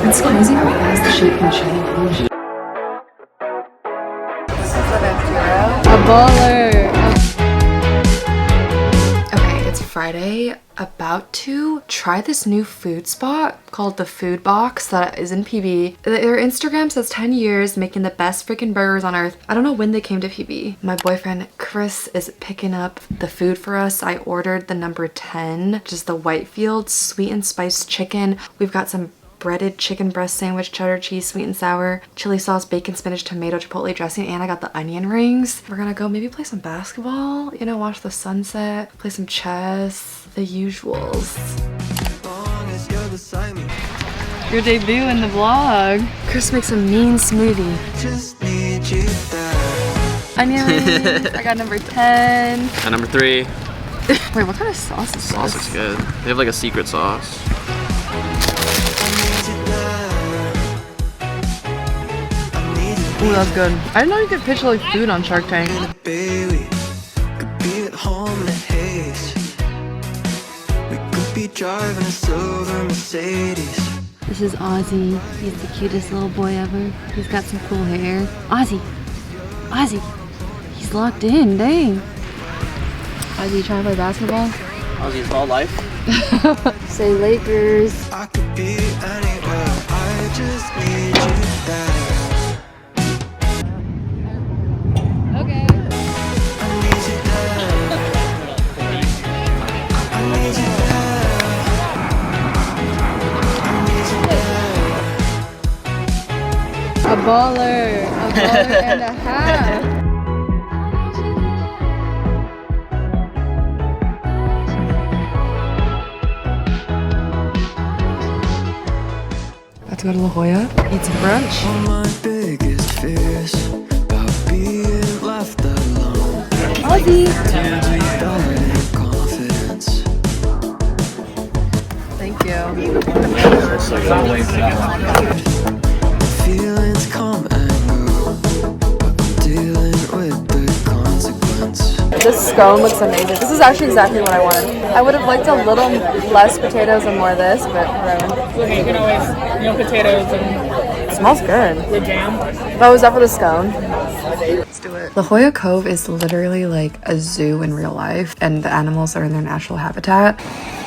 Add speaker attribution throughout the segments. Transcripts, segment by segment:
Speaker 1: It's crazy how fast the shape can change. A baller. Okay, it's Friday. About to try this new food spot called the Food Box that is in PB. Their Instagram says 10 years making the best freaking burgers on earth. I don't know when they came to PB. My boyfriend Chris is picking up the food for us. I ordered the number 10, just the Whitefield sweet and spiced chicken. We've got some breaded chicken breast sandwich, cheddar cheese, sweet and sour, chili sauce, bacon, spinach, tomato, chipotle dressing, and I got the onion rings. We're gonna go maybe play some basketball, you know, watch the sunset, play some chess, the usuals. Your debut in the vlog. Chris makes a mean smoothie. Onion rings. I got number 10.
Speaker 2: Got number 3.
Speaker 1: Wait, what kind of sauce is this?
Speaker 2: Sauce is good. They have like a secret sauce.
Speaker 1: Ooh, that's good. I didn't know you could pitch like food on Shark Tank. This is Ozzie. He's the cutest little boy ever. He's got some cool hair. Ozzie! Ozzie! He's locked in, dang. Ozzie, you trying to play basketball?
Speaker 2: Ozzie's ball life.
Speaker 1: Say Lakers.
Speaker 3: I could be anywhere. I just need you there.
Speaker 1: Okay.
Speaker 3: I need you there. I need you there. I need you there.
Speaker 1: A baller and a half. About to go to La Jolla, eat some brunch.
Speaker 3: All my biggest fears about being left alone.
Speaker 1: Ozzie!
Speaker 3: Dominant confidence.
Speaker 1: Thank you.
Speaker 3: Feelings come and go, but I'm dealing with the consequence.
Speaker 1: This scone looks amazing. This is actually exactly what I wanted. I would have liked a little less potatoes and more of this, but whatever.
Speaker 4: Okay, you can always, potatoes and
Speaker 1: It smells good.
Speaker 4: the jam.
Speaker 1: That was that for the scone. Let's do it. La Jolla Cove is literally like a zoo in real life, and the animals are in their natural habitat.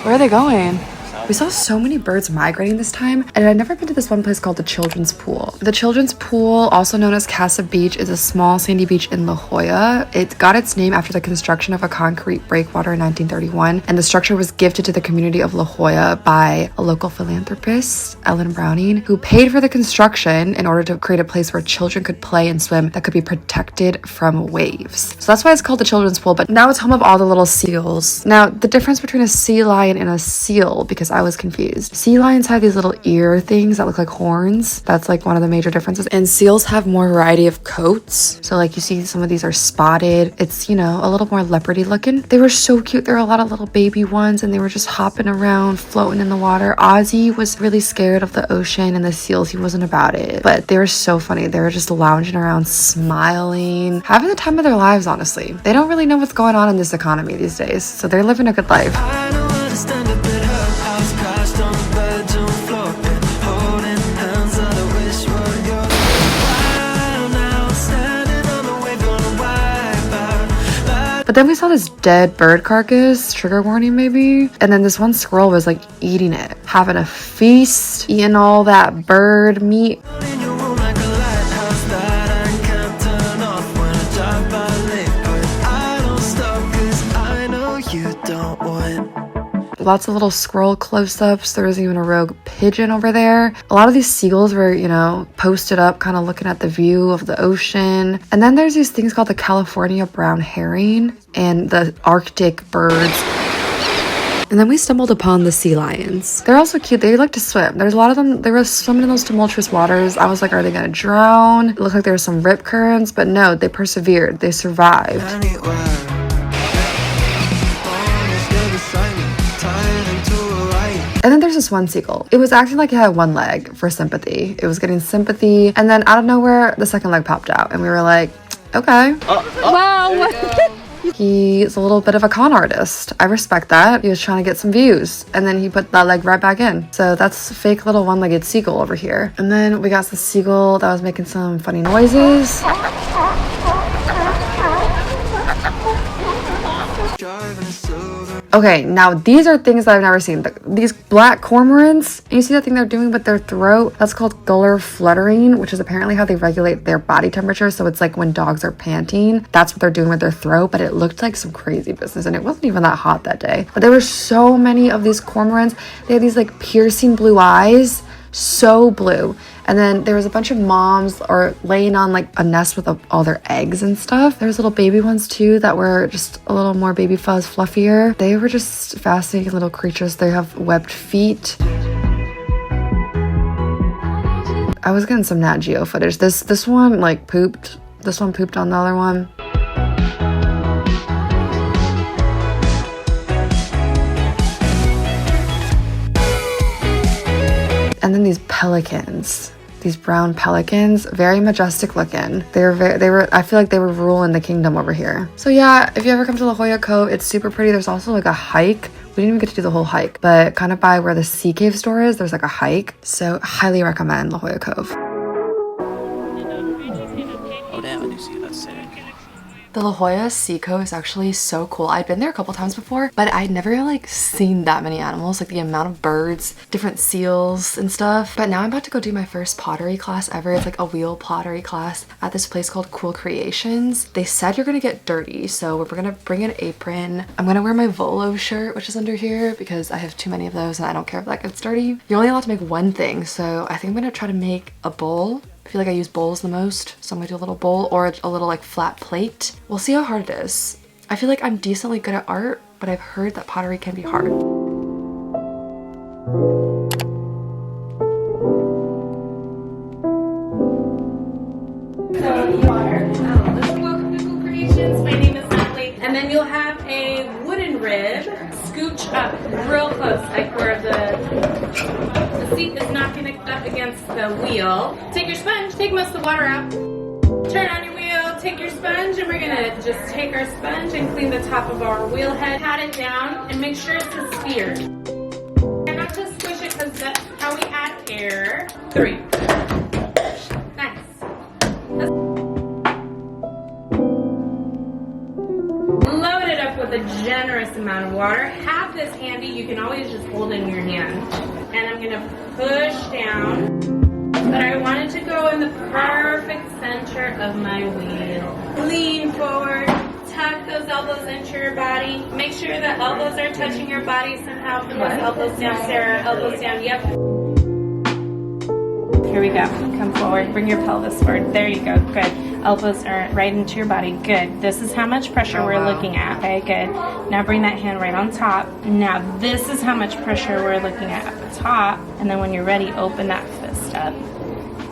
Speaker 1: Where are they going? We saw so many birds migrating this time, and I'd never been to this one place called the Children's Pool. The Children's Pool, also known as Casa Beach, is a small sandy beach in La Jolla. It got its name after the construction of a concrete breakwater in 1931, and the structure was gifted to the community of La Jolla by a local philanthropist, Ellen Browning, who paid for the construction in order to create a place where children could play and swim that could be protected from waves. So that's why it's called the Children's Pool, but now it's home of all the little seals. Now, the difference between a sea lion and a seal, because I was confused. Sea lions have these little ear things that look like horns. That's like one of the major differences. And seals have more variety of coats. So like you see some of these are spotted. It's, you know, a little more leopardy looking. They were so cute. There were a lot of little baby ones and they were just hopping around, floating in the water. Ozzie was really scared of the ocean and the seals. He wasn't about it. But they were so funny. They were just lounging around, smiling, having the time of their lives, honestly. They don't really know what's going on in this economy these days. So they're living a good life.
Speaker 3: I don't understand a bit. Her house crashed on the bedroom floor, been holding hands that I wish were yours. While now standing on the wave, gonna wipe out.
Speaker 1: But then we saw this dead bird carcass, trigger warning maybe, and then this one squirrel was like eating it, having a feast, eating all that bird meat.
Speaker 3: In your room like a lighthouse that I can't turn off when I drive by late, but I don't stop 'cause I know you don't want.
Speaker 1: Lots of little squirrel close-ups. There was even a rogue pigeon over there. A lot of these seagulls were, you know, posted up, kind of looking at the view of the ocean. And then there's these things called the California brown herring and the Arctic birds. And then we stumbled upon the sea lions. They're also cute. They like to swim. There's a lot of them. They were swimming in those tumultuous waters. I was like, are they gonna drown? It looked like there were some rip currents, but no, they persevered. They survived.
Speaker 3: Anywhere.
Speaker 1: And then there's this one seagull. It was acting like it had one leg for sympathy. It was getting sympathy. And then out of nowhere, the second leg popped out. And we were like, okay.
Speaker 4: Wow.
Speaker 1: He's a little bit of a con artist. I respect that. He was trying to get some views and then he put that leg right back in. So that's fake little one-legged seagull over here. And then we got the seagull that was making some funny noises. Okay, now these are things that I've never seen. These black cormorants, you see that thing they're doing with their throat? That's called gullar fluttering, which is apparently how they regulate their body temperature. So it's like when dogs are panting, that's what they're doing with their throat. But it looked like some crazy business and it wasn't even that hot that day. But there were so many of these cormorants. They had these like piercing blue eyes, so blue. And then there was a bunch of moms or laying on like a nest with all their eggs and stuff. There was little baby ones too that were just a little more baby fuzz fluffier. They were just fascinating little creatures. They have webbed feet. I was getting some Nat Geo footage. This one like pooped. This one pooped on the other one. And then these pelicans, these brown pelicans, very majestic looking. They were, I feel like they were ruling the kingdom over here. So yeah, if you ever come to La Jolla Cove, it's super pretty. There's also like a hike. We didn't even get to do the whole hike, but kind of by where the sea cave store is, there's like a hike. So highly recommend La Jolla Cove.
Speaker 2: Oh damn, I do see that sick.
Speaker 1: The La Jolla Sea Cove is actually so cool. I'd been there a couple times before, but I'd never like seen that many animals, like the amount of birds, different seals and stuff. But now I'm about to go do my first pottery class ever. It's like a wheel pottery class at this place called Cool Creations. They said you're gonna get dirty, so we're gonna bring an apron. I'm gonna wear my Volo shirt, which is under here because I have too many of those and I don't care if that gets dirty. You're only allowed to make one thing, so I think I'm gonna try to make a bowl. I feel like I use bowls the most, so I'm gonna do a little bowl or a little like flat plate. We'll see how hard it is. I feel like I'm decently good at art, but I've heard that pottery can be hard.
Speaker 4: Welcome to Cool Creations. My name is Natalie. And then you'll have a wooden rib. Scooch up real close, like where the seat is knocking up against the wheel. Take your sponge, take most of the water out. Turn on your wheel, take your sponge, and we're gonna just take our sponge and clean the top of our wheel head. Pat it down and make sure it's a sphere. Try not to squish it because that's how we add air. 3. Nice. Load it up with a generous amount of water. Have this handy. You can always just hold it in your hand. And I'm gonna push down. But I want it to go in the perfect center of my wheel. Lean forward. Tuck those elbows into your body. Make sure the elbows are touching your body somehow. Put those elbows down, Sarah. Elbows down. Yep. Here we go. Come forward. Bring your pelvis forward. There you go. Good. Elbows are right into your body. Good. This is how much pressure we're looking at. Okay, good. Now bring that hand right on top. Now this is how much pressure we're looking at the top. And then when you're ready, open that fist up.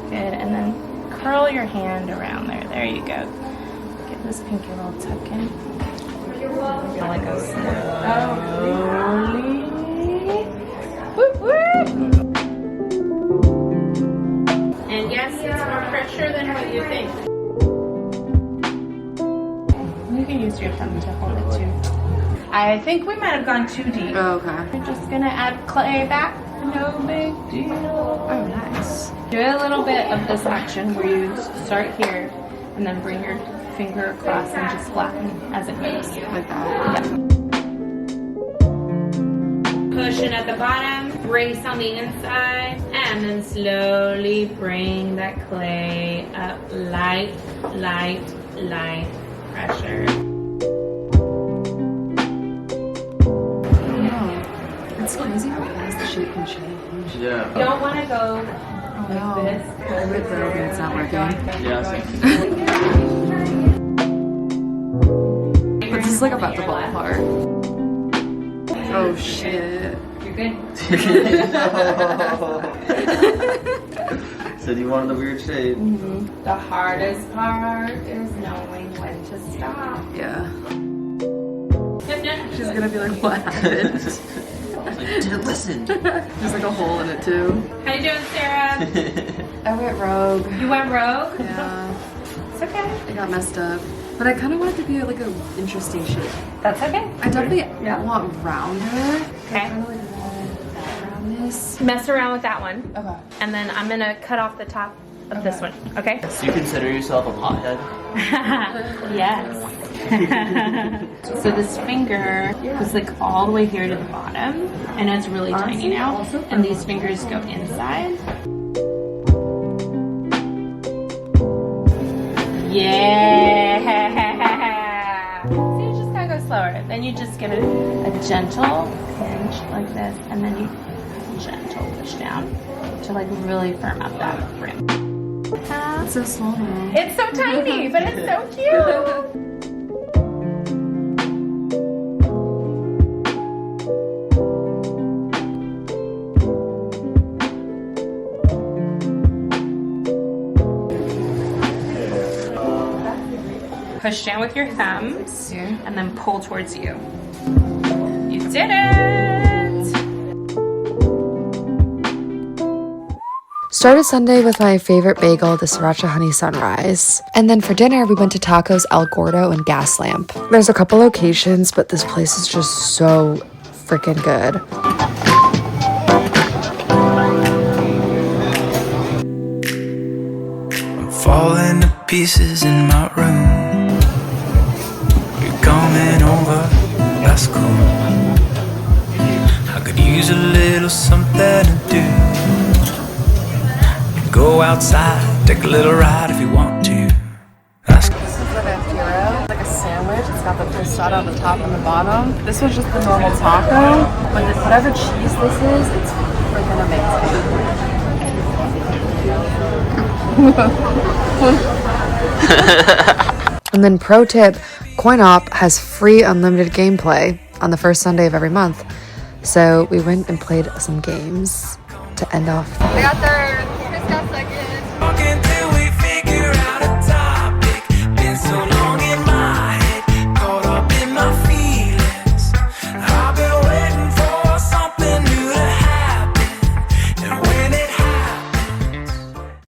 Speaker 4: Good. And then curl your hand around there. There you go. Get this pinky little tuck in. Feel like a slowly. Whoop, whoop. And yes, it's more pressure than what you think. You can use your thumb to hold it too. I think we might have gone too deep.
Speaker 1: Oh, okay.
Speaker 4: We're just gonna add clay back. No big deal.
Speaker 1: Oh, nice.
Speaker 4: Do a little bit of this action where you start here and then bring your finger across and just flatten as it moves.
Speaker 1: Like that.
Speaker 4: Yep. Pushing at the bottom, brace on the inside, and then slowly bring that clay up. Light, light, light pressure.
Speaker 1: It's crazy how fast the shape can change.
Speaker 2: Yeah.
Speaker 4: You don't want to go like this.
Speaker 1: I would though, but it's not working.
Speaker 2: Yeah.
Speaker 1: This is like about to fall apart. Oh shit.
Speaker 4: You're good.
Speaker 2: Said you wanted a weird shape.
Speaker 4: Mm-hmm. The hardest part is knowing when to stop.
Speaker 1: Yeah.
Speaker 4: Yep.
Speaker 1: She's gonna be like, what happened?
Speaker 2: Didn't listen.
Speaker 1: There's like a hole in it too.
Speaker 4: How you doing, Sarah?
Speaker 1: I went rogue.
Speaker 4: You went rogue?
Speaker 1: Yeah.
Speaker 4: It's okay.
Speaker 1: It got messed up. But I kind of want it to be like an interesting shape.
Speaker 4: That's okay.
Speaker 1: I definitely want rounder.
Speaker 4: Okay.
Speaker 1: Kind of like that roundness.
Speaker 4: Mess around with that one.
Speaker 1: Okay.
Speaker 4: And then I'm gonna cut off the top of this one, okay?
Speaker 2: So you consider yourself a pothead?
Speaker 4: Yes. So this finger goes like all the way here to the bottom. I know it's really tiny now. And these fingers go inside. Yeah. So you just gotta go slower. Then you just give it a gentle pinch like this, and then you gentle push down to like really firm up that rim.
Speaker 1: It's so small.
Speaker 4: It's so tiny, but it's so cute. Push down with your thumbs and then pull towards you. You did it!
Speaker 1: Started Sunday with my favorite bagel, the sriracha honey sunrise. And then for dinner, we went to Tacos El Gordo and Gas Lamp. There's a couple locations, but this place is just so freaking good.
Speaker 3: I'm falling to pieces in my room. You're coming over, that's cool. I could use a little something to do. Go outside, take a little ride if you want to. That's
Speaker 1: This is the Vampiro, like a sandwich. It's got the tostada on the top and the bottom. This was just the normal taco, but whatever cheese this is, it's freaking amazing. And then pro tip, Coin Op has free unlimited gameplay on the first Sunday of every month. So we went and played some games to end off.
Speaker 5: They got their first got second.
Speaker 3: talking till we